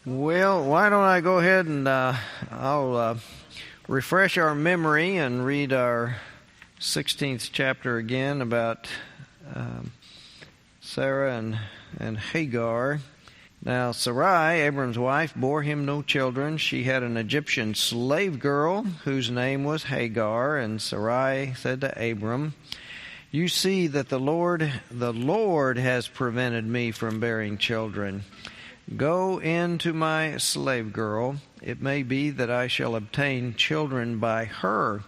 Well, why don't I go ahead and I'll refresh our memory and read our 16th chapter again about Sarah and Hagar. Now, Sarai, Abram's wife, bore him no children. She had an Egyptian slave girl whose name was Hagar, and Sarai said to Abram, "You see that the Lord has prevented me from bearing children. Go in to my slave girl. It may be that I shall obtain children by her."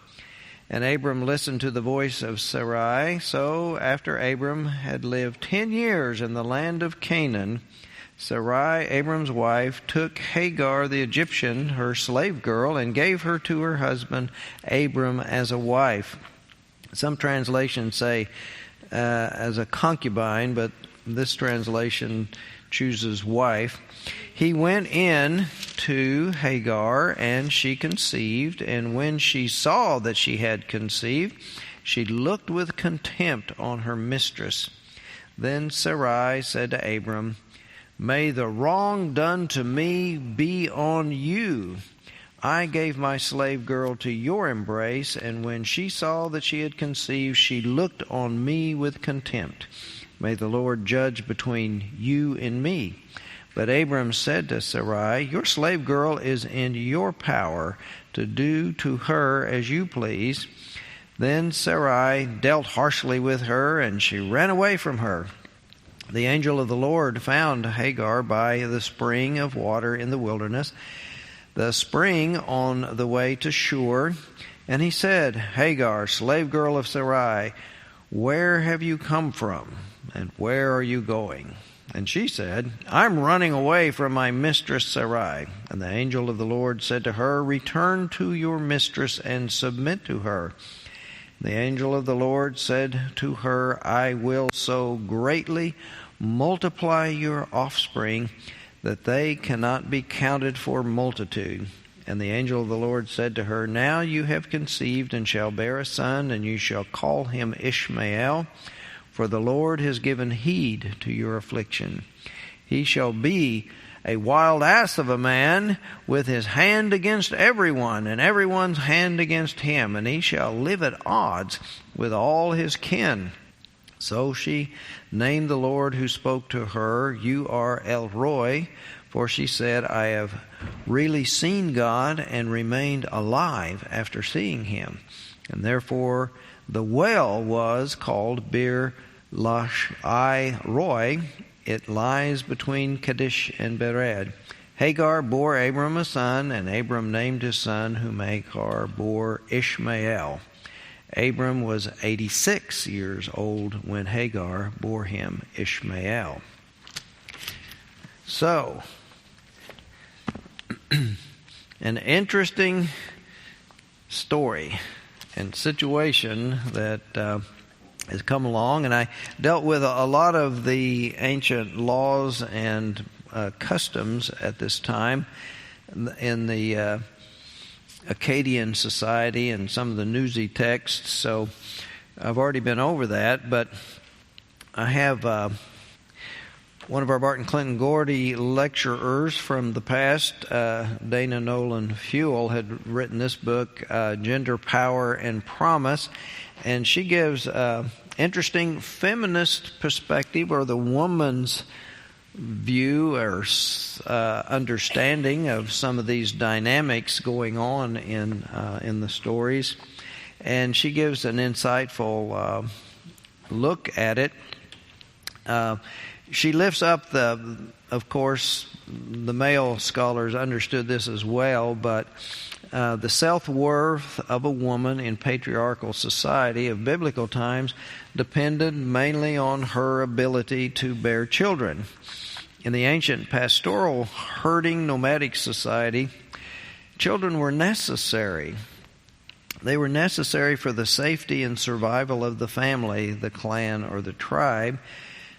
And Abram listened to the voice of Sarai. So after Abram had lived 10 years in the land of Canaan, Sarai, Abram's wife, took Hagar the Egyptian, her slave girl, and gave her to her husband Abram as a wife. Some translations say as a concubine, but this translation chooses wife. He went in to Hagar, and she conceived, and when she saw that she had conceived, she looked with contempt on her mistress. Then Sarai said to Abram, "May the wrong done to me be on you. I gave my slave girl to your embrace, and when she saw that she had conceived, she looked on me with contempt. May the Lord judge between you and me." But Abram said to Sarai, "Your slave girl is in your power to do to her as you please." Then Sarai dealt harshly with her, and she ran away from her. The angel of the Lord found Hagar by the spring of water in the wilderness, the spring on the way to Shur, and he said, "Hagar, slave girl of Sarai, where have you come from, and where are you going?" And she said, "I'm running away from my mistress Sarai." And the angel of the Lord said to her, "Return to your mistress and submit to her." The angel of the Lord said to her, "I will so greatly multiply your offspring that they cannot be counted for multitude." And the angel of the Lord said to her, "Now you have conceived and shall bear a son, and you shall call him Ishmael, for the Lord has given heed to your affliction. He shall be a wild ass of a man, with his hand against everyone, and everyone's hand against him, and he shall live at odds with all his kin." So she named the Lord who spoke to her, "You are El Roi," for she said, "I have really seen God and remained alive after seeing him." And therefore the well was called Bir Lahai Roi. It lies between Kadesh and Bered. Hagar bore Abram a son, and Abram named his son, whom Hagar bore, Ishmael. Abram was 86 years old when Hagar bore him Ishmael. So, an interesting story and situation that has come along, and I dealt with a lot of the ancient laws and customs at this time in the Akkadian society and some of the newsy texts, so I've already been over that, but I have one of our Barton Clinton Gordy lecturers from the past, Dana Nolan Fuel, had written this book, Gender, Power, and Promise, and she gives interesting feminist perspective, or the woman's view or understanding of some of these dynamics going on in the stories, and she gives an insightful look at it. She lifts up of course, the male scholars understood this as well, but the self-worth of a woman in patriarchal society of biblical times depended mainly on her ability to bear children. In the ancient pastoral herding nomadic society, children were necessary. They were necessary for the safety and survival of the family, the clan, or the tribe.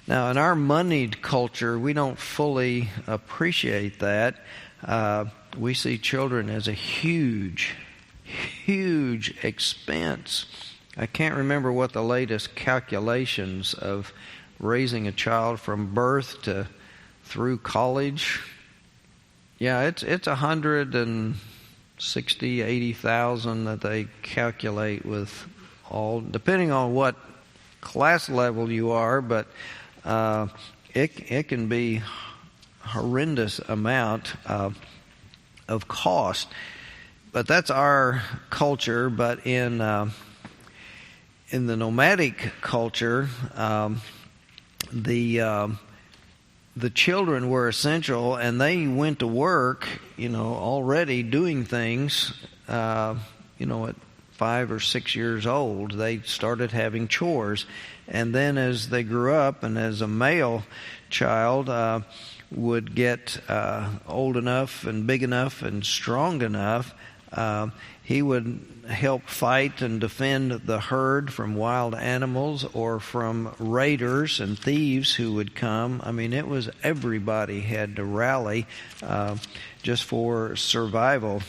Now, in our moneyed culture, we don't fully appreciate that. We see children as a huge, huge expense. I can't remember what the latest calculations of raising a child from birth to through college Yeah, it's 160,000-80,000 that they calculate with all, depending on what class level you are, but it can be horrendous amount of cost. But that's our culture. But in the nomadic culture, the children were essential, and they went to work, already doing things, at 5 or 6 years old. They started having chores. And then as they grew up, and as a male child would get old enough and big enough and strong enough, he would help fight and defend the herd from wild animals or from raiders and thieves who would come. I mean, it was everybody had to rally just for survival.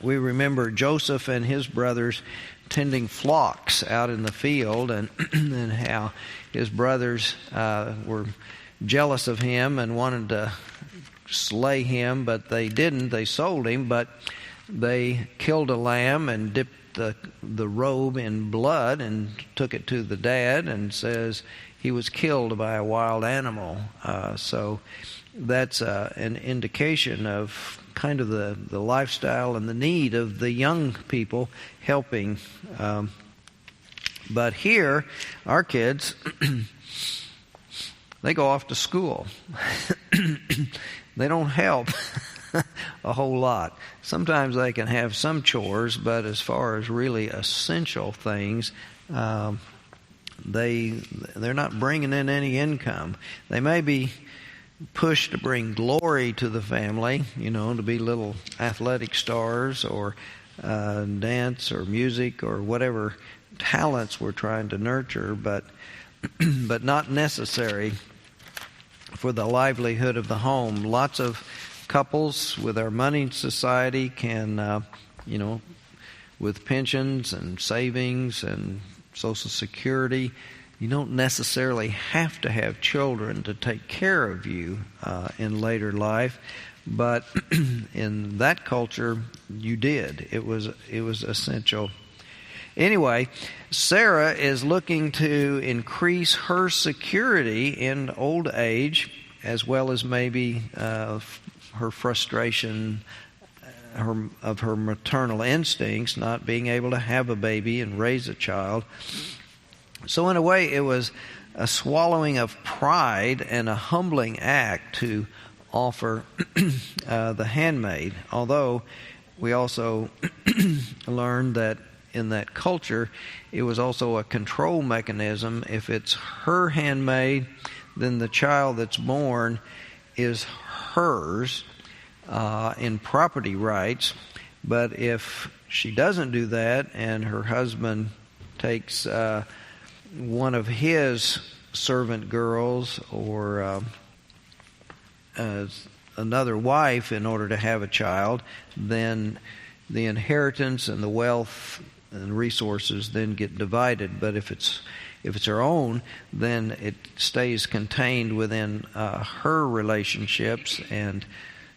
We remember Joseph and his brothers tending flocks out in the field, and and how his brothers were jealous of him and wanted to slay him, but they didn't. They sold him, but they killed a lamb and dipped the robe in blood and took it to the dad, and says he was killed by a wild animal. So that's an indication of kind of the lifestyle and the need of the young people helping. But here, our kids, they go off to school. They don't help a whole lot. Sometimes they can have some chores, but as far as really essential things, they're not bringing in any income. They may be pushed to bring glory to the family, to be little athletic stars or dance or music or whatever talents we're trying to nurture, but not necessary for the livelihood of the home. Lots of couples with our money society can, with pensions and savings and Social Security, you don't necessarily have to have children to take care of you in later life, but in that culture, you did. It was essential. Anyway, Sarah is looking to increase her security in old age, as well as maybe her frustration of her maternal instincts, not being able to have a baby and raise a child. So in a way, it was a swallowing of pride and a humbling act to offer the handmaid. Although we also learned that in that culture, it was also a control mechanism. If it's her handmaid, then the child that's born is hers in property rights. But if she doesn't do that and her husband takes one of his servant girls or another wife in order to have a child, then the inheritance and the wealth and resources then get divided. But if it's her own, then it stays contained within her relationships, and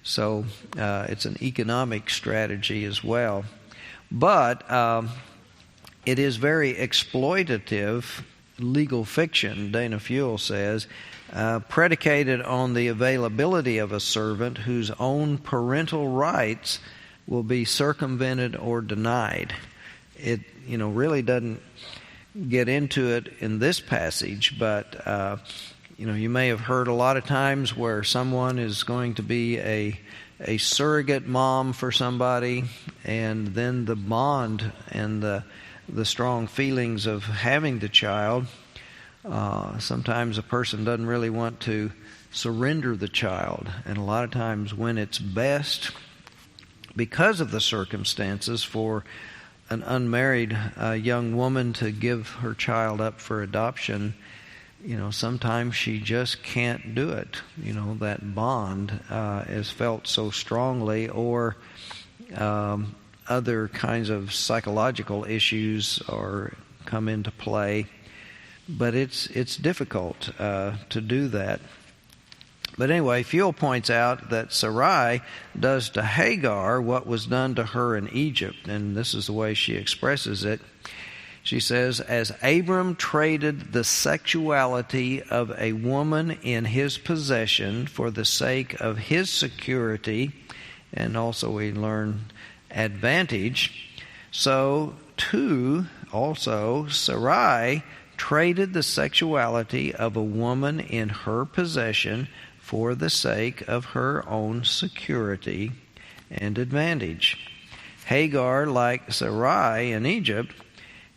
so it's an economic strategy as well. But it is very exploitative legal fiction, Dana Fuel says, predicated on the availability of a servant whose own parental rights will be circumvented or denied. It really doesn't get into it in this passage, but you may have heard a lot of times where someone is going to be a surrogate mom for somebody, and then the bond and the strong feelings of having the child. Sometimes a person doesn't really want to surrender the child, and a lot of times when it's best, because of the circumstances, for an unmarried young woman to give her child up for adoption, sometimes she just can't do it. That bond is felt so strongly, or other kinds of psychological issues come into play. But it's difficult to do that. But anyway, Fuel points out that Sarai does to Hagar what was done to her in Egypt, and this is the way she expresses it. She says, as Abram traded the sexuality of a woman in his possession for the sake of his security, and also we learn advantage, so too also Sarai traded the sexuality of a woman in her possession for the sake of her own security and advantage. Hagar, like Sarai in Egypt,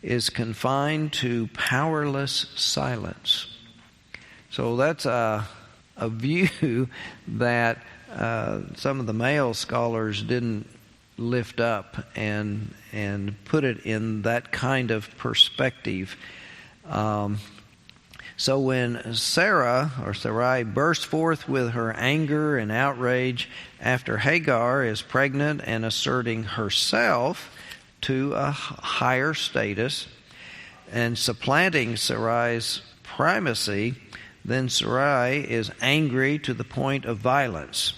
is confined to powerless silence. So that's a view that some of the male scholars didn't lift up and put it in that kind of perspective. So when Sarai bursts forth with her anger and outrage after Hagar is pregnant and asserting herself to a higher status and supplanting Sarai's primacy, then Sarai is angry to the point of violence.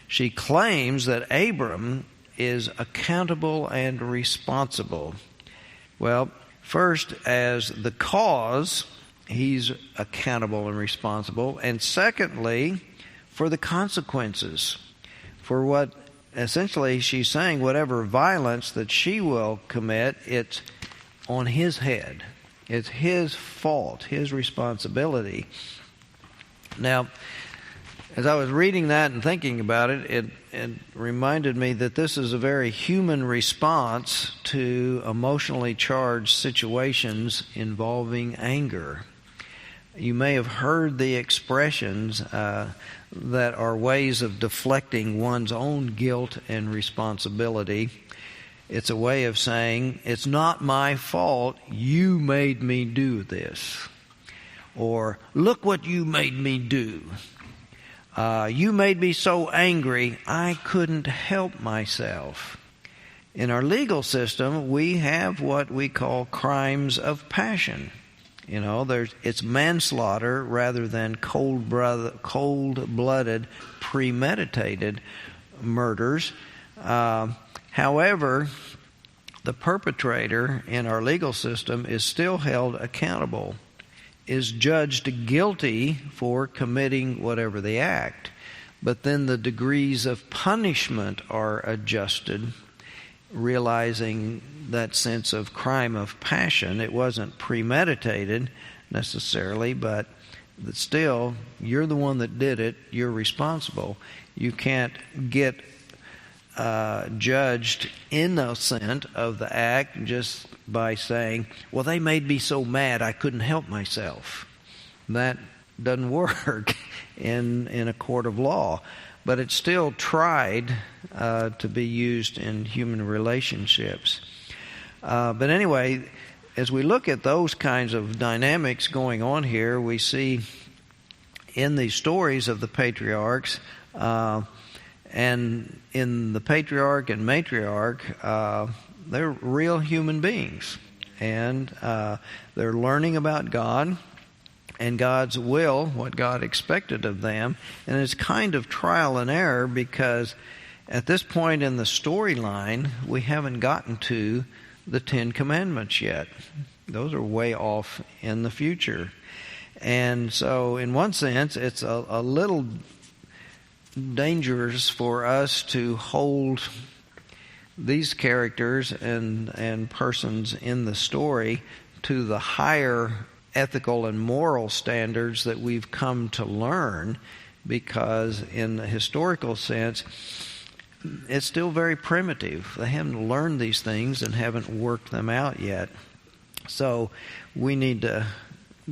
She claims that Abram is accountable and responsible. Well, first, as the cause, he's accountable and responsible. And secondly, for the consequences. For what essentially she's saying, whatever violence that she will commit, it's on his head. It's his fault, his responsibility. Now, as I was reading that and thinking about it, it reminded me that this is a very human response to emotionally charged situations involving anger. You may have heard the expressions that are ways of deflecting one's own guilt and responsibility. It's a way of saying, it's not my fault, you made me do this. Or, look what you made me do. You made me so angry, I couldn't help myself. In our legal system, we have what we call crimes of passion. You know, it's manslaughter rather than cold-blooded, premeditated murders. However, the perpetrator in our legal system is still held accountable, is judged guilty for committing whatever the act. But then the degrees of punishment are adjusted, realizing that sense of crime of passion. It wasn't premeditated necessarily, but still, you're the one that did it. You're responsible. You can't get judged innocent of the act just by saying, well, they made me so mad I couldn't help myself. That doesn't work in a court of law. But it's still tried to be used in human relationships. But anyway, as we look at those kinds of dynamics going on here, we see in the stories of the patriarchs, and in the patriarch and matriarch, they're real human beings. And they're learning about God and God's will, what God expected of them. And it's kind of trial and error because at this point in the storyline, we haven't gotten to the Ten Commandments yet. Those are way off in the future. And so in one sense, it's a little dangerous for us to hold these characters and persons in the story to the higher ethical and moral standards that we've come to learn, because in the historical sense, it's still very primitive. They haven't learned these things and haven't worked them out yet. So we need to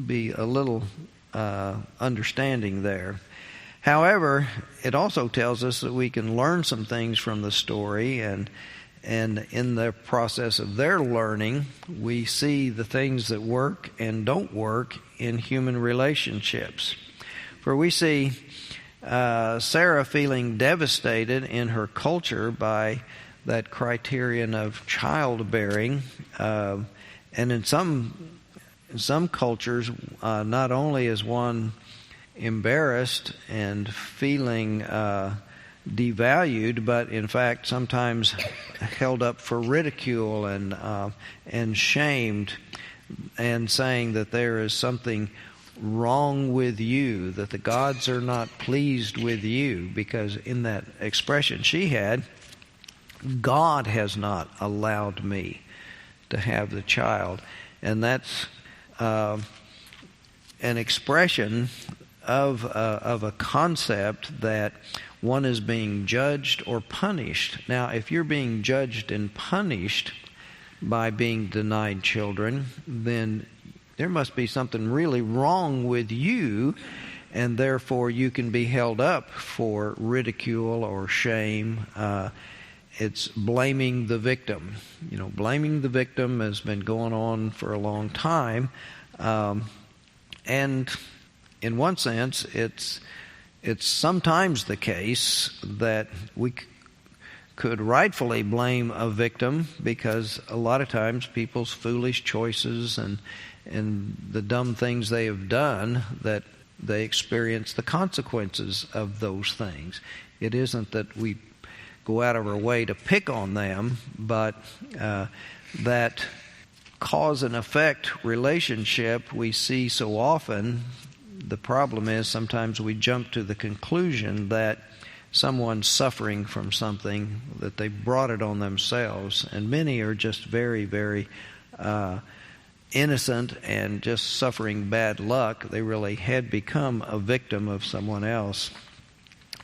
be a little understanding there. However, it also tells us that we can learn some things from the story, and in the process of their learning, we see the things that work and don't work in human relationships. For we see Sarah feeling devastated in her culture by that criterion of childbearing, and in some cultures, not only is one embarrassed and feeling devalued, but in fact sometimes held up for ridicule and shamed, and saying that there is something wrong with you, that the gods are not pleased with you, because in that expression she had, God has not allowed me to have the child. And that's an expression of a concept that one is being judged or punished. Now, if you're being judged and punished by being denied children, then there must be something really wrong with you, and therefore you can be held up for ridicule or shame. It's blaming the victim. Blaming the victim has been going on for a long time. And in one sense, it's sometimes the case that we could rightfully blame a victim, because a lot of times people's foolish choices and the dumb things they have done, that they experience the consequences of those things. It isn't that we go out of our way to pick on them, but that cause and effect relationship we see so often. The problem is sometimes we jump to the conclusion that someone's suffering from something, that they brought it on themselves, and many are just very, very innocent and just suffering bad luck. They really had become a victim of someone else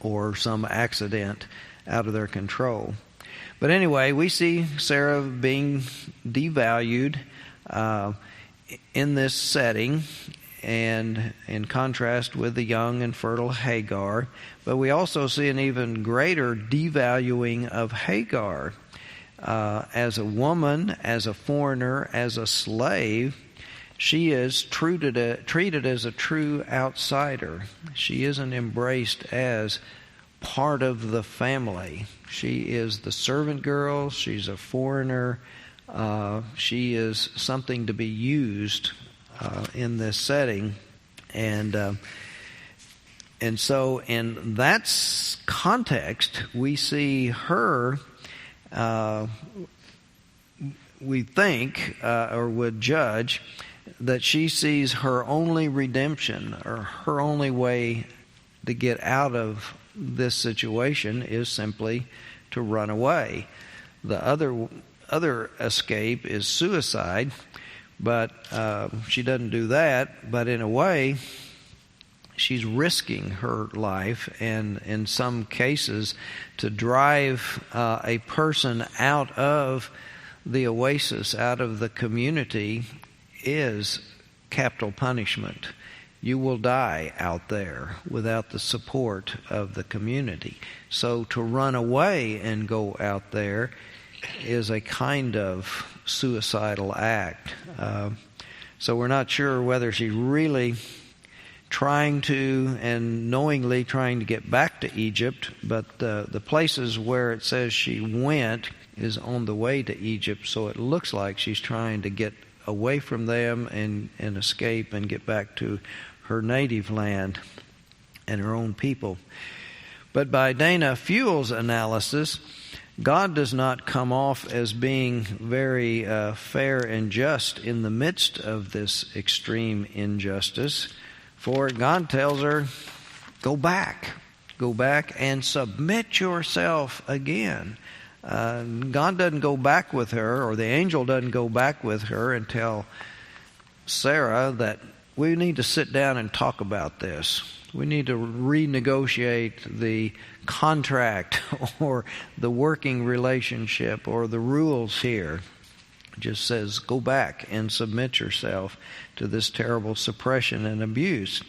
or some accident out of their control. But anyway, we see Sarah being devalued in this setting, and in contrast with the young and fertile Hagar. But we also see an even greater devaluing of Hagar. As a woman, as a foreigner, as a slave, she is treated as a true outsider. She isn't embraced as part of the family. She is the servant girl. She's a foreigner. She is something to be used in this setting. And so in that context, we see her, we think, or would judge, that she sees her only redemption, or her only way to get out of this situation is simply to run away. The other escape is suicide, but she doesn't do that. But in a way, she's risking her life, and in some cases, to drive a person out of the oasis, out of the community, is capital punishment. You will die out there without the support of the community. So to run away and go out there is a kind of suicidal act. So we're not sure whether she's really trying to and knowingly trying to get back to Egypt, but the places where it says she went is on the way to Egypt, so it looks like she's trying to get away from them and escape and get back to her native land and her own people. But by Dana Fuel's analysis, God does not come off as being very fair and just in the midst of this extreme injustice. For God tells her, go back and submit yourself again. God doesn't go back with her, or the angel doesn't go back with her and tell Sarah that we need to sit down and talk about this. We need to renegotiate the contract or the working relationship or the rules here. It just says, go back and submit yourself to this terrible suppression and abuse.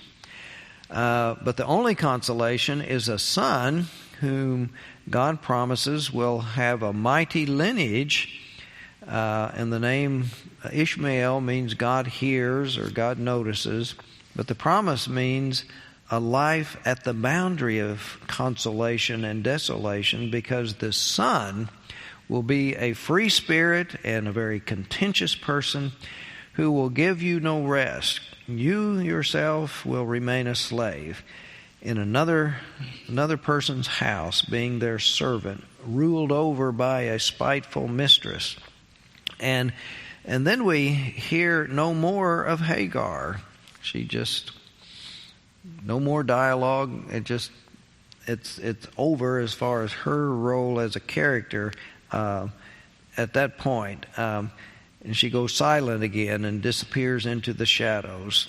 But the only consolation is a son whom God promises will have a mighty lineage. And the name Ishmael means God hears or God notices. But the promise means a life at the boundary of consolation and desolation, because the son will be a free spirit and a very contentious person who will give you no rest. you yourself will remain a slave in another person's house, being their servant, ruled over by a spiteful mistress. And then we hear no more of Hagar. No more dialogue. It's over as far as her role as a character at that point. And she goes silent again and disappears into the shadows.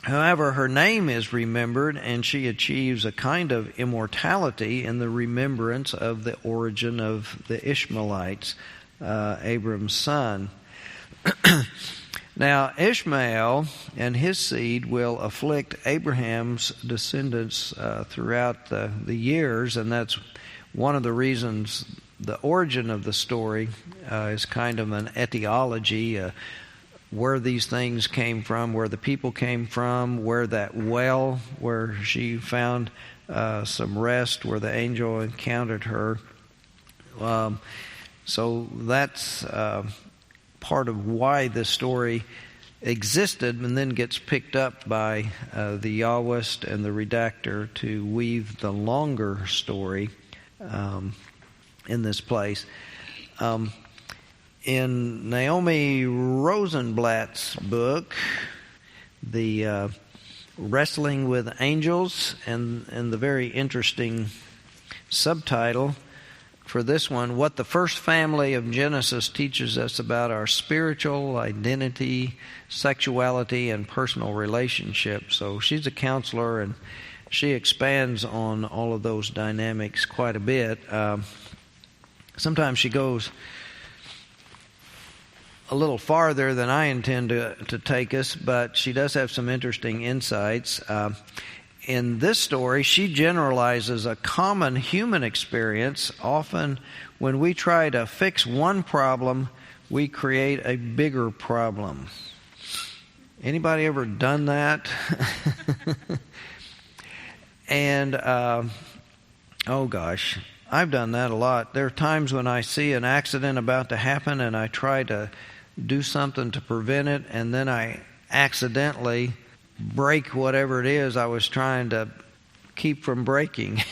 However, her name is remembered, and she achieves a kind of immortality in the remembrance of the origin of the Ishmaelites, Abram's son. Now, Ishmael and his seed will afflict Abraham's descendants throughout the years, and that's one of the reasons the origin of the story is kind of an etiology, where these things came from, where the people came from, where that well where she found some rest, where the angel encountered her. So that's part of why this story existed, and then gets picked up by the Yahwist and the redactor to weave the longer story in this place. In Naomi Rosenblatt's book, the Wrestling with Angels, and the very interesting subtitle for this one, What the First Family of Genesis Teaches Us About Our Spiritual Identity, Sexuality, and Personal Relationships. So she's a counselor, and she expands on all of those dynamics quite a bit. Sometimes she goes a little farther than I intend to take us, but she does have some interesting insights. In this story, she generalizes a common human experience. Often when we try to fix one problem, we create a bigger problem. Anybody ever done that? And, oh gosh, I've done that a lot. There are times when I see an accident about to happen and I try to do something to prevent it, and then I accidentally break whatever it is I was trying to keep from breaking.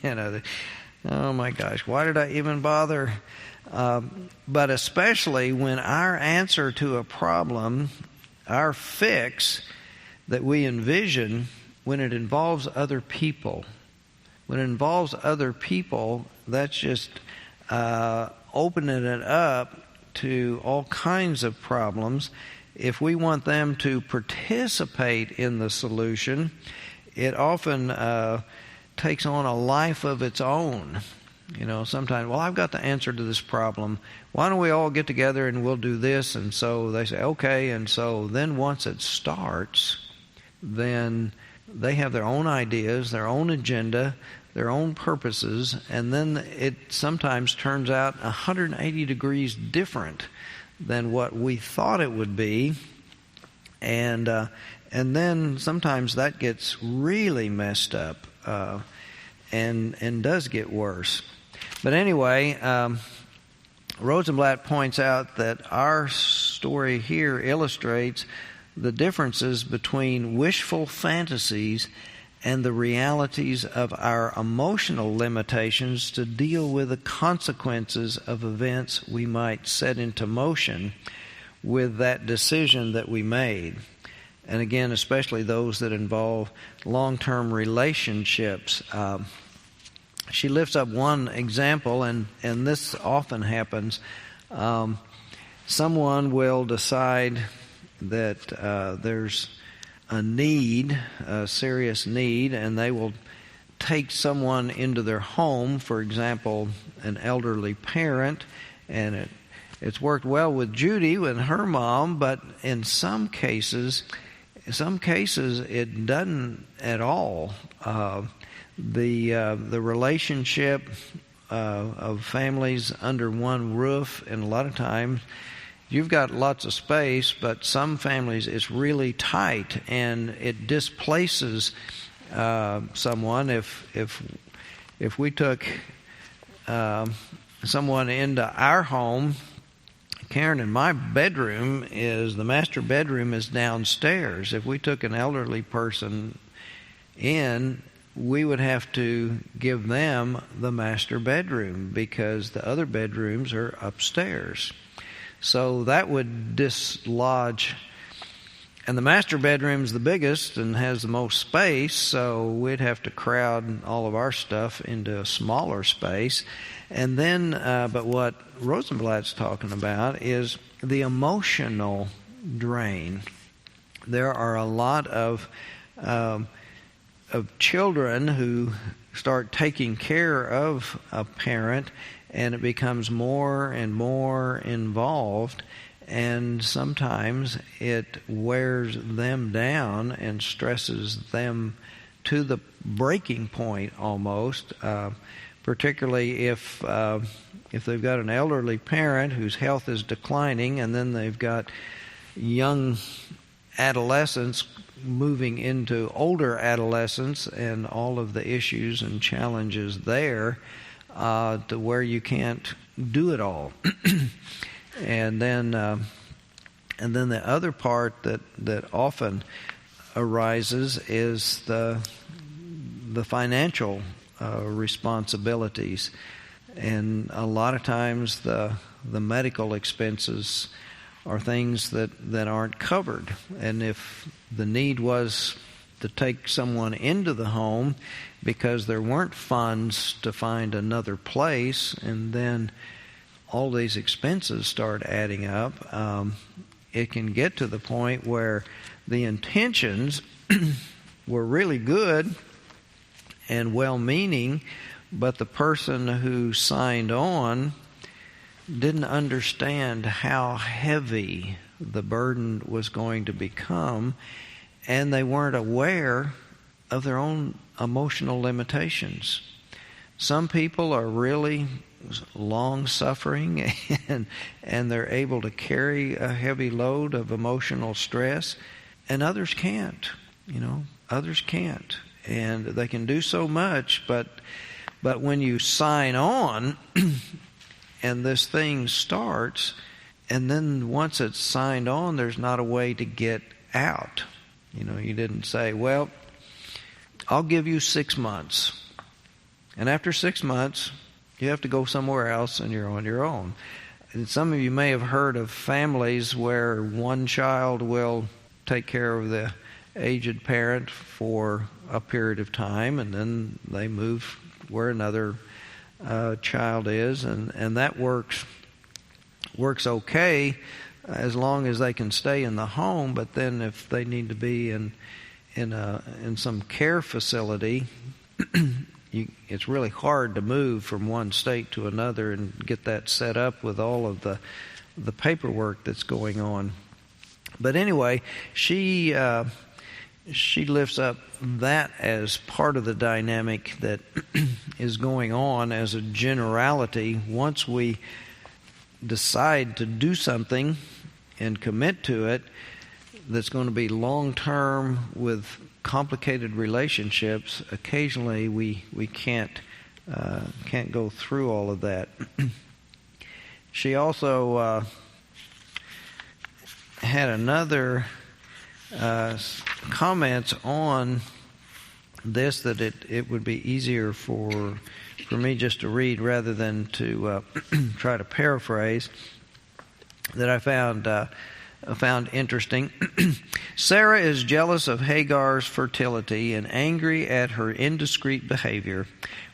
Oh my gosh, why did I even bother? But especially when our answer to a problem, our fix that we envision, when it involves other people. When it involves other people, that's just opening it up to all kinds of problems. If we want them to participate in the solution, it often takes on a life of its own. Sometimes, well, I've got the answer to this problem. Why don't we all get together and we'll do this? And so they say, okay. And so then once it starts, then they have their own ideas, their own agenda, their own purposes, and then it sometimes turns out 180 degrees different than what we thought it would be, and then sometimes that gets really messed up, and does get worse. But anyway, Rosenblatt points out that our story here illustrates the differences between wishful fantasies and the realities of our emotional limitations to deal with the consequences of events we might set into motion with that decision that we made. And again, especially those that involve long-term relationships. She lifts up one example, and this often happens. Someone will decide that there's a need, a serious need, and they will take someone into their home, for example, an elderly parent, and it's worked well with Judy and her mom, but in some cases it doesn't at all. The relationship of families under one roof, and a lot of times you've got lots of space, but some families it's really tight, and it displaces someone. If we took someone into our home Karen, in my bedroom the master bedroom is downstairs. If we took an elderly person in, we would have to give them the master bedroom because the other bedrooms are upstairs. So that would dislodge, and the master bedroom's the biggest and has the most space, so we'd have to crowd all of our stuff into a smaller space. And then, but what Rosenblatt's talking about is the emotional drain. There are a lot of children who start taking care of a parent, and it becomes more and more involved, and sometimes it wears them down and stresses them to the breaking point almost, particularly if they've got an elderly parent whose health is declining, and then they've got young adolescents moving into older adolescence and all of the issues and challenges there, to where you can't do it all. And then the other part that often arises is the financial responsibilities, and a lot of times the medical expenses are things that aren't covered. And if the need was to take someone into the home because there weren't funds to find another place, and then all these expenses start adding up, it can get to the point where the intentions were really good and well-meaning, but the person who signed on didn't understand how heavy the burden was going to become, and they weren't aware of their own emotional limitations. Some people are really long-suffering and they're able to carry a heavy load of emotional stress, and others can't. Others can't. And they can do so much, but when you sign on and this thing starts, and then once it's signed on, there's not a way to get out. You didn't say, well, I'll give you 6 months. And after 6 months, you have to go somewhere else and you're on your own. And some of you may have heard of families where one child will take care of the aged parent for a period of time, and then they move where another child is, and that works okay as long as they can stay in the home. But then if they need to be in some care facility, it's really hard to move from one state to another and get that set up with all of the paperwork that's going on. But anyway, she lifts up that as part of the dynamic that is going on as a generality. Once we decide to do something and commit to it that's going to be long-term with complicated relationships, occasionally we can't go through all of that. She also had another comments on this that it would be easier for me just to read rather than to try to paraphrase, that I found interesting. Sarah is jealous of Hagar's fertility and angry at her indiscreet behavior.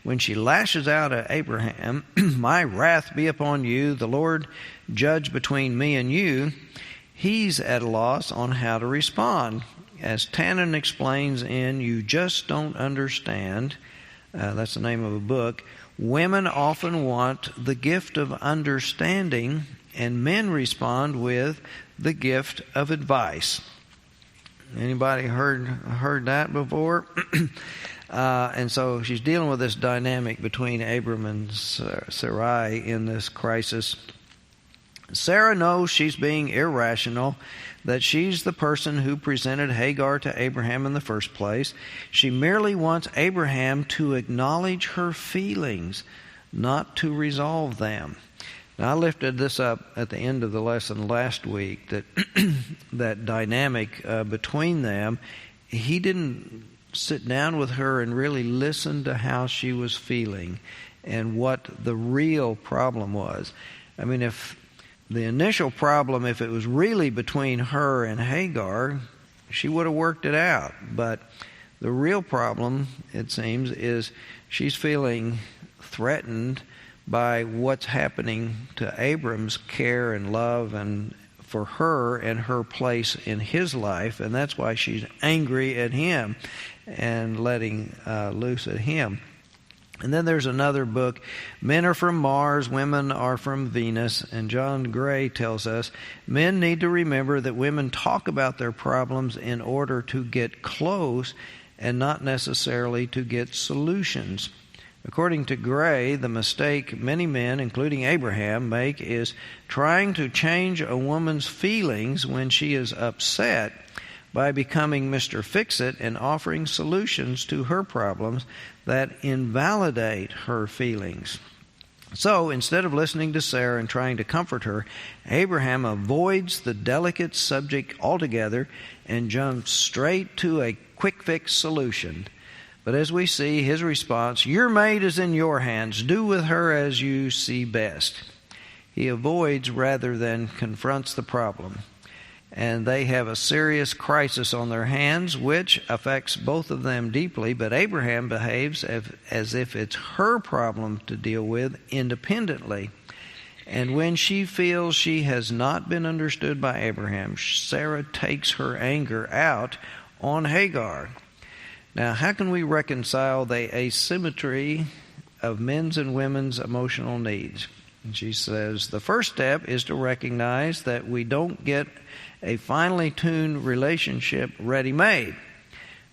When she lashes out at Abraham, "My wrath be upon you, the Lord judge between me and you," he's at a loss on how to respond. As Tannen explains in You Just Don't Understand, that's the name of a book, women often want the gift of understanding, and men respond with the gift of advice. Anybody heard that before? And so she's dealing with this dynamic between Abram and Sarai in this crisis. Sarah knows she's being irrational, that she's the person who presented Hagar to Abraham in the first place. She merely wants Abraham to acknowledge her feelings, not to resolve them. Now, I lifted this up at the end of the lesson last week, that that dynamic between them. He didn't sit down with her and really listen to how she was feeling and what the real problem was. I mean, if the initial problem, if it was really between her and Hagar, she would have worked it out. But the real problem, it seems, is she's feeling threatened by what's happening to Abram's care and love and for her and her place in his life, and that's why she's angry at him and letting loose at him. And then there's another book, Men Are from Mars, Women Are from Venus, and John Gray tells us men need to remember that women talk about their problems in order to get close and not necessarily to get solutions. According to Gray, the mistake many men, including Abraham, make is trying to change a woman's feelings when she is upset by becoming Mr. Fix-It and offering solutions to her problems that invalidate her feelings. So, instead of listening to Sarah and trying to comfort her, Abraham avoids the delicate subject altogether and jumps straight to a quick-fix solution. But as we see, his response, "Your mate is in your hands. Do with her as you see best." He avoids rather than confronts the problem. And they have a serious crisis on their hands, which affects both of them deeply. But Abraham behaves as if it's her problem to deal with independently. And when she feels she has not been understood by Abraham, Sarah takes her anger out on Hagar. Now, how can we reconcile the asymmetry of men's and women's emotional needs? And she says, the first step is to recognize that we don't get a finely tuned relationship ready-made,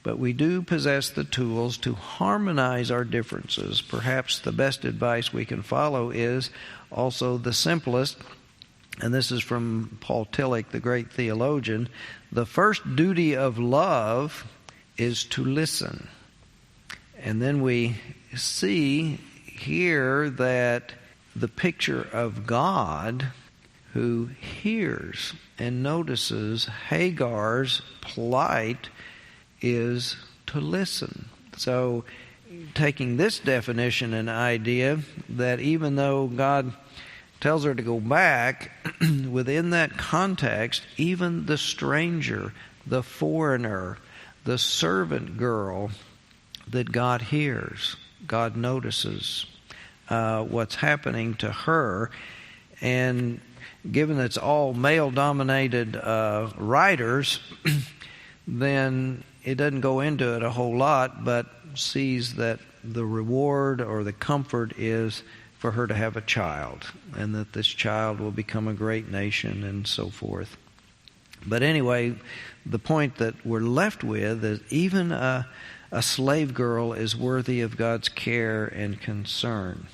but we do possess the tools to harmonize our differences. Perhaps the best advice we can follow is also the simplest, and this is from Paul Tillich, the great theologian. The first duty of love is to listen. And then we see here that the picture of God who hears and notices Hagar's plight is to listen. So taking this definition and idea that even though God tells her to go back, within that context, even the stranger, the foreigner, the servant girl that God hears, God notices what's happening to her. And given that it's all male-dominated writers, then it doesn't go into it a whole lot, but sees that the reward or the comfort is for her to have a child, and that this child will become a great nation and so forth. But anyway, the point that we're left with is even a slave girl is worthy of God's care and concern.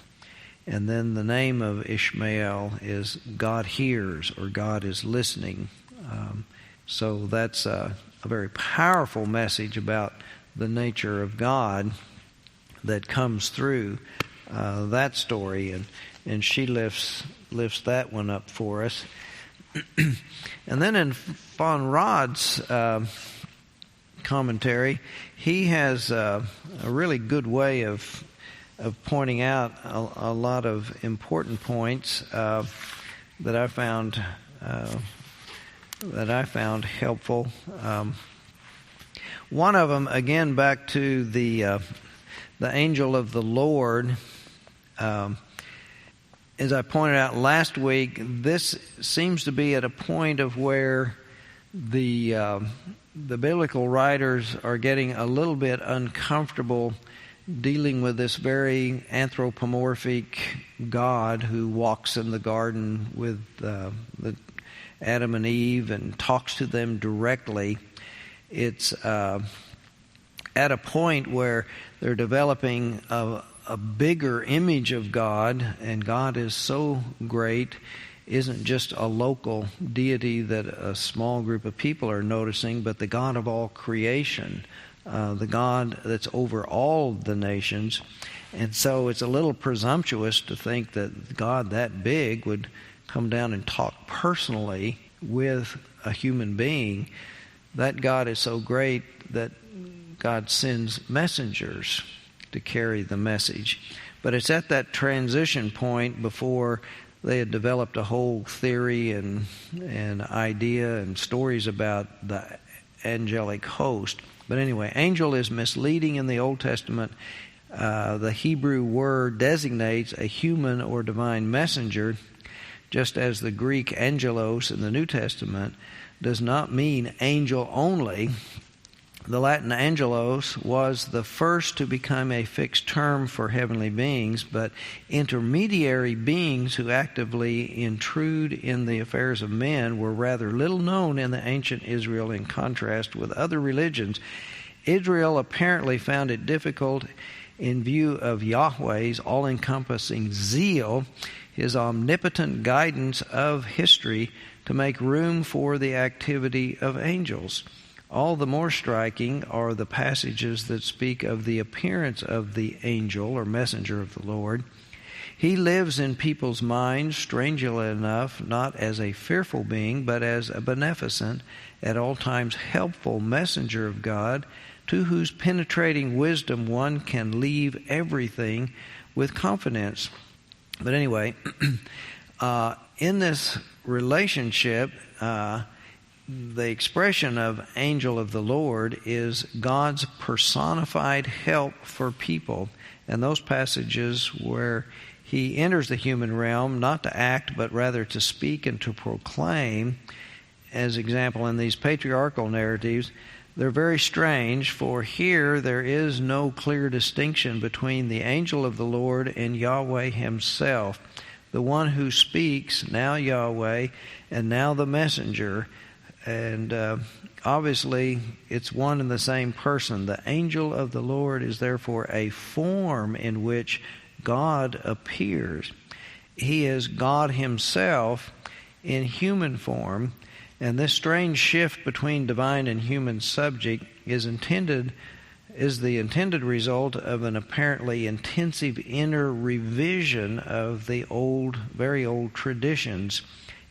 And then the name of Ishmael is God hears, or God is listening. So that's a very powerful message about the nature of God that comes through that story. And she lifts that one up for us. And then in Von Rod's commentary, he has a really good way of pointing out a lot of important points that I found helpful. One of them, again, back to the angel of the Lord. As I pointed out last week, this seems to be at a point of where the biblical writers are getting a little bit uncomfortable dealing with this very anthropomorphic God who walks in the garden with Adam and Eve and talks to them directly. It's at a point where they're developing a bigger image of God, and God is so great, isn't just a local deity that a small group of people are noticing, but the God of all creation, the God that's over all the nations. And so it's a little presumptuous to think that God that big would come down and talk personally with a human being. That God is so great that God sends messengers to carry the message. But it's at that transition point before they had developed a whole theory and idea and stories about the angelic host. But anyway, angel is misleading in the Old Testament. The Hebrew word designates a human or divine messenger, just as the Greek angelos in the New Testament does not mean angel only. The Latin angelos was the first to become a fixed term for heavenly beings, but intermediary beings who actively intrude in the affairs of men were rather little known in the ancient Israel in contrast with other religions. Israel apparently found it difficult, in view of Yahweh's all-encompassing zeal, his omnipotent guidance of history, to make room for the activity of angels. All the more striking are the passages that speak of the appearance of the angel or messenger of the Lord. He lives in people's minds, strangely enough, not as a fearful being, but as a beneficent, at all times helpful messenger of God, to whose penetrating wisdom one can leave everything with confidence. But anyway, in this relationship, the expression of angel of the Lord is God's personified help for people. And those passages where he enters the human realm not to act but rather to speak and to proclaim, as example in these patriarchal narratives, they're very strange, for here there is no clear distinction between the angel of the Lord and Yahweh himself, the one who speaks, now Yahweh, and now the messenger. And obviously, it's one and the same person. The angel of the Lord is therefore a form in which God appears. He is God himself in human form, and this strange shift between divine and human subject is the intended result of an apparently intensive inner revision of the very old traditions.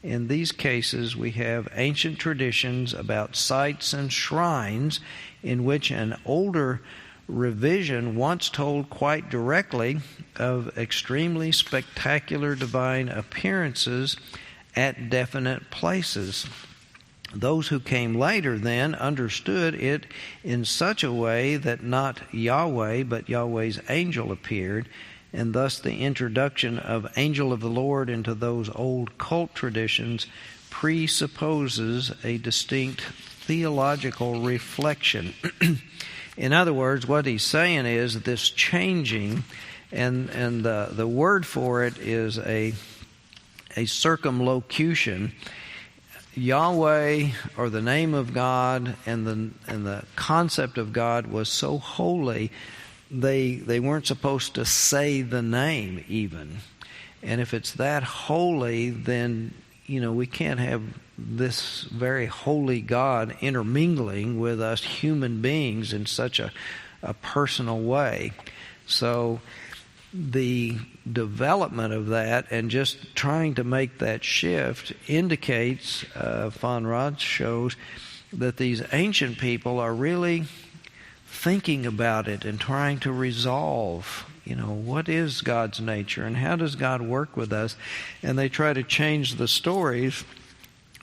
In these cases, we have ancient traditions about sites and shrines in which an older revision once told quite directly of extremely spectacular divine appearances at definite places. Those who came later then understood it in such a way that not Yahweh but Yahweh's angel appeared, and thus the introduction of angel of the Lord into those old cult traditions presupposes a distinct theological reflection. In other words, what he's saying is this changing, and the word for it is a circumlocution. Yahweh, or the name of God, and the concept of God was so holy, they weren't supposed to say the name even. And if it's that holy, then we can't have this very holy God intermingling with us human beings in such a personal way. So the development of that and just trying to make that shift indicates, Von Rad shows, that these ancient people are really thinking about it and trying to resolve, what is God's nature and how does God work with us? And they try to change the stories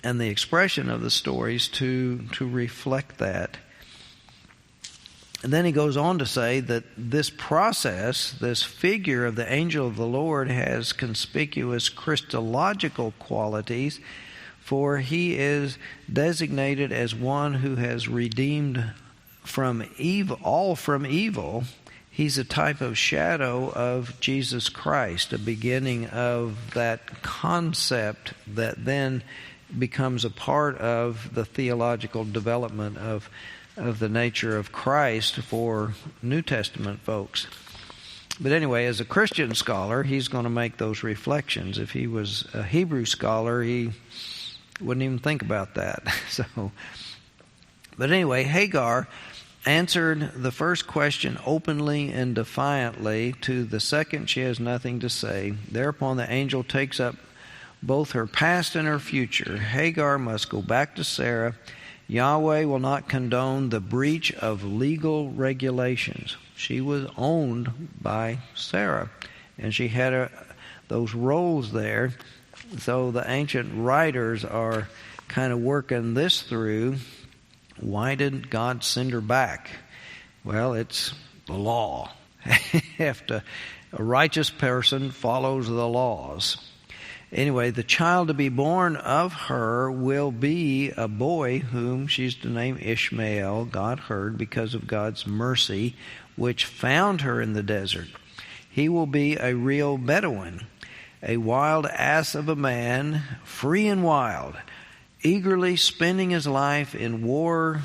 and the expression of the stories to reflect that. And then he goes on to say that this process, this figure of the angel of the Lord, has conspicuous Christological qualities, for he is designated as one who has redeemed from evil, all from evil. He's a type of shadow of Jesus Christ, a beginning of that concept that then becomes a part of the theological development of the nature of Christ for New Testament folks. But anyway, as a Christian scholar, he's going to make those reflections. If he was a Hebrew scholar, he wouldn't even think about that. But anyway, Hagar answered the first question openly and defiantly. To the second, she has nothing to say. Thereupon the angel takes up both her past and her future. Hagar must go back to Sarah. Yahweh will not condone the breach of legal regulations. She was owned by Sarah, and she had those roles there. So the ancient writers are kind of working this through. Why didn't God send her back? Well, it's the law. A righteous person follows the laws. Anyway, the child to be born of her will be a boy whom she's to name Ishmael. God heard because of God's mercy, which found her in the desert. He will be a real Bedouin, a wild ass of a man, free and wild, eagerly spending his life in war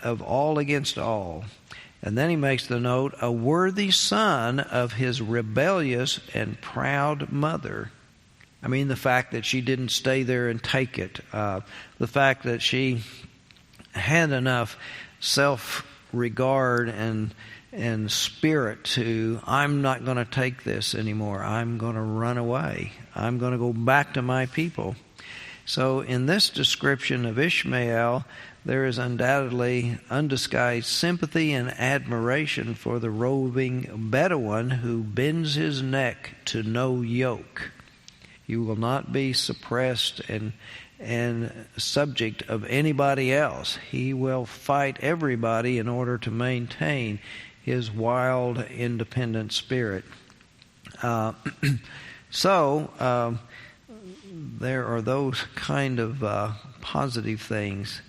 of all against all. And then he makes the note, a worthy son of his rebellious and proud mother. I mean, the fact that she didn't stay there and take it. The fact that she had enough self-regard and spirit to, I'm not going to take this anymore. I'm going to run away. I'm going to go back to my people. So in this description of Ishmael, there is undoubtedly undisguised sympathy and admiration for the roving Bedouin who bends his neck to no yoke. He will not be suppressed and subject of anybody else. He will fight everybody in order to maintain his wild, independent spirit. So there are those kind of positive things.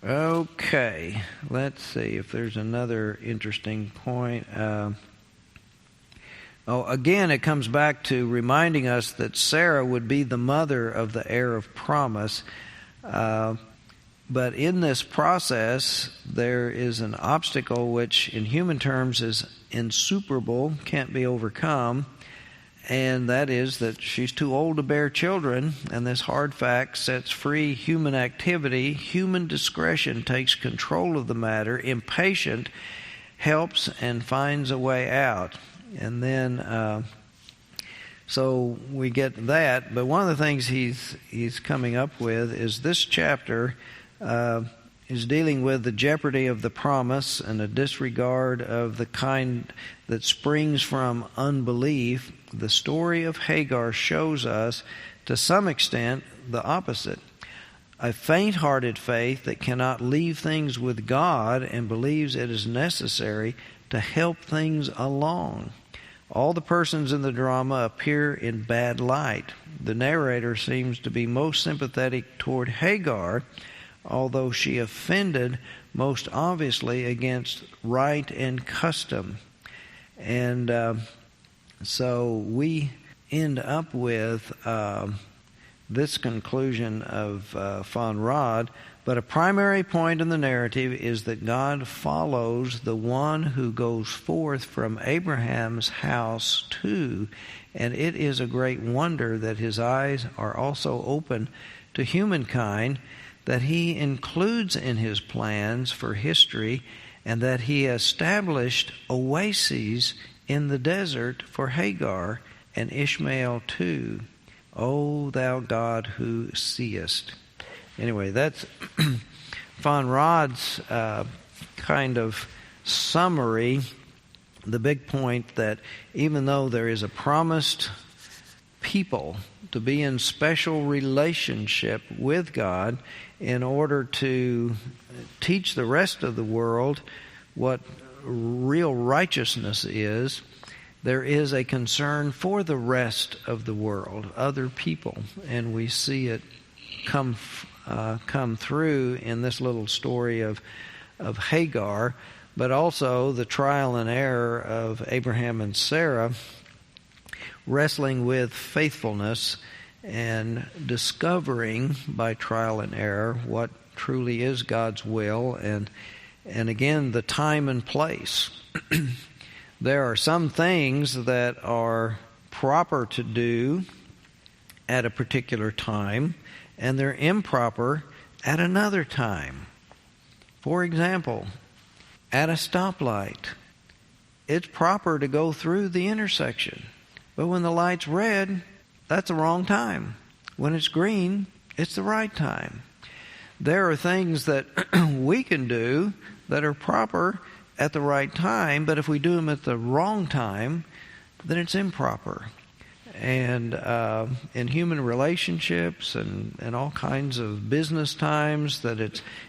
Okay, let's see if there's another interesting point. Again, it comes back to reminding us that Sarah would be the mother of the heir of promise. But in this process, there is an obstacle which in human terms is insuperable, can't be overcome, and that is that she's too old to bear children, and this hard fact sets free human activity. Human discretion takes control of the matter. Impatient helps and finds a way out. And then, so we get that. But one of the things he's coming up with is this chapter is dealing with the jeopardy of the promise and a disregard of the kind that springs from unbelief. The story of Hagar shows us, to some extent, the opposite. A faint-hearted faith that cannot leave things with God and believes it is necessary to help things along. All the persons in the drama appear in bad light. The narrator seems to be most sympathetic toward Hagar, although she offended most obviously against right and custom. And so we end up with this conclusion of Von Rad. But a primary point in the narrative is that God follows the one who goes forth from Abraham's house too, and it is a great wonder that his eyes are also open to humankind, that he includes in his plans for history, and that he established oases in the desert for Hagar and Ishmael too. O thou God who seest. Anyway, that's Von Rad's kind of summary. The big point that even though there is a promised people to be in special relationship with God in order to teach the rest of the world what real righteousness is, there is a concern for the rest of the world, other people, and we see it come through in this little story of Hagar, but also the trial and error of Abraham and Sarah wrestling with faithfulness and discovering by trial and error what truly is God's will, and again the time and place. There are some things that are proper to do at a particular time, and they're improper at another time. For example, at a stoplight, it's proper to go through the intersection. But when the light's red, that's the wrong time. When it's green, it's the right time. There are things that we can do that are proper at the right time, but if we do them at the wrong time, then it's improper. And in human relationships and all kinds of business times, that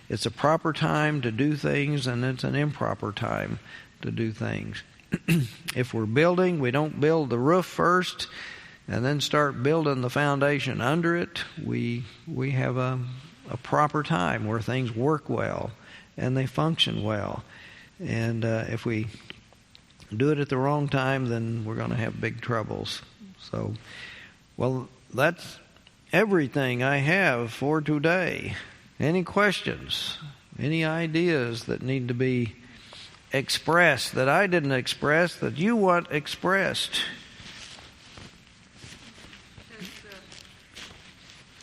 it's a proper time to do things and it's an improper time to do things. If we're building, we don't build the roof first and then start building the foundation under it. We have a proper time where things work well and they function well. And if we do it at the wrong time, then we're going to have big troubles. So, well, that's everything I have for today. Any questions? Any ideas that need to be expressed that I didn't express that you want expressed?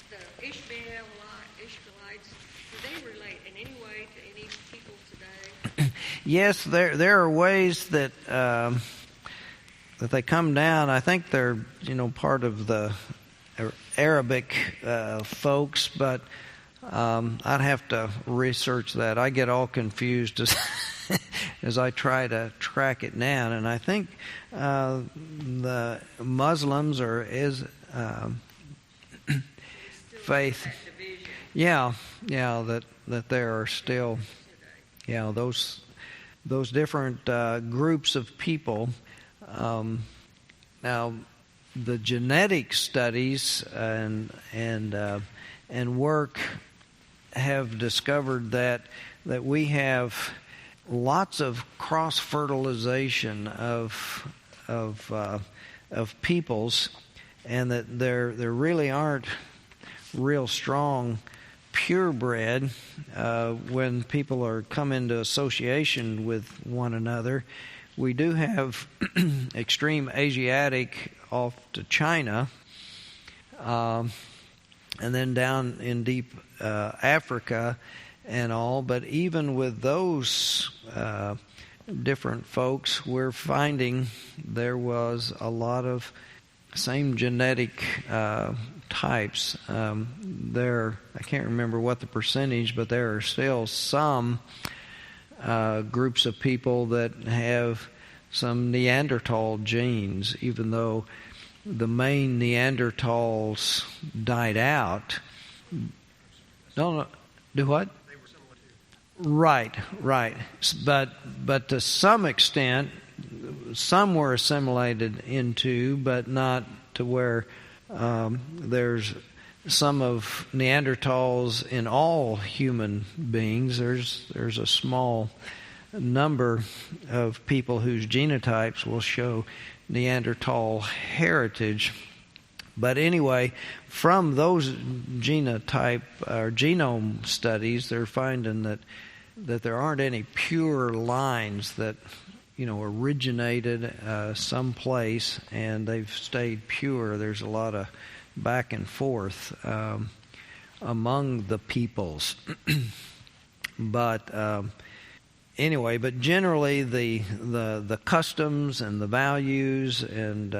The Ishmaelites, do they relate in any way to any people today? Yes, there are ways that they come down. I think they're part of the Arabic folks, but I'd have to research that. I get all confused as I try to track it down, and I think the Muslims faith. Yeah, that there are still those different groups of people. Now, the genetic studies and work have discovered that we have lots of cross-fertilization of peoples, and that there really aren't real strong purebred when people come into association with one another. We do have extreme Asiatic off to China, and then down in deep Africa and all. But even with those different folks, we're finding there was a lot of same genetic types. I can't remember what the percentage, but there are still some groups of people that have some Neanderthal genes, even though the main Neanderthals died out. No, do what? They were similar too. Right. But to some extent, some were assimilated into, but not to where there's some of Neanderthals in all human beings. There's a small number of people whose genotypes will show Neanderthal heritage. But anyway, from those genotype or genome studies, they're finding that there aren't any pure lines that originated someplace and they've stayed pure. There's a lot of back and forth among the peoples. But anyway, but generally the customs and the values and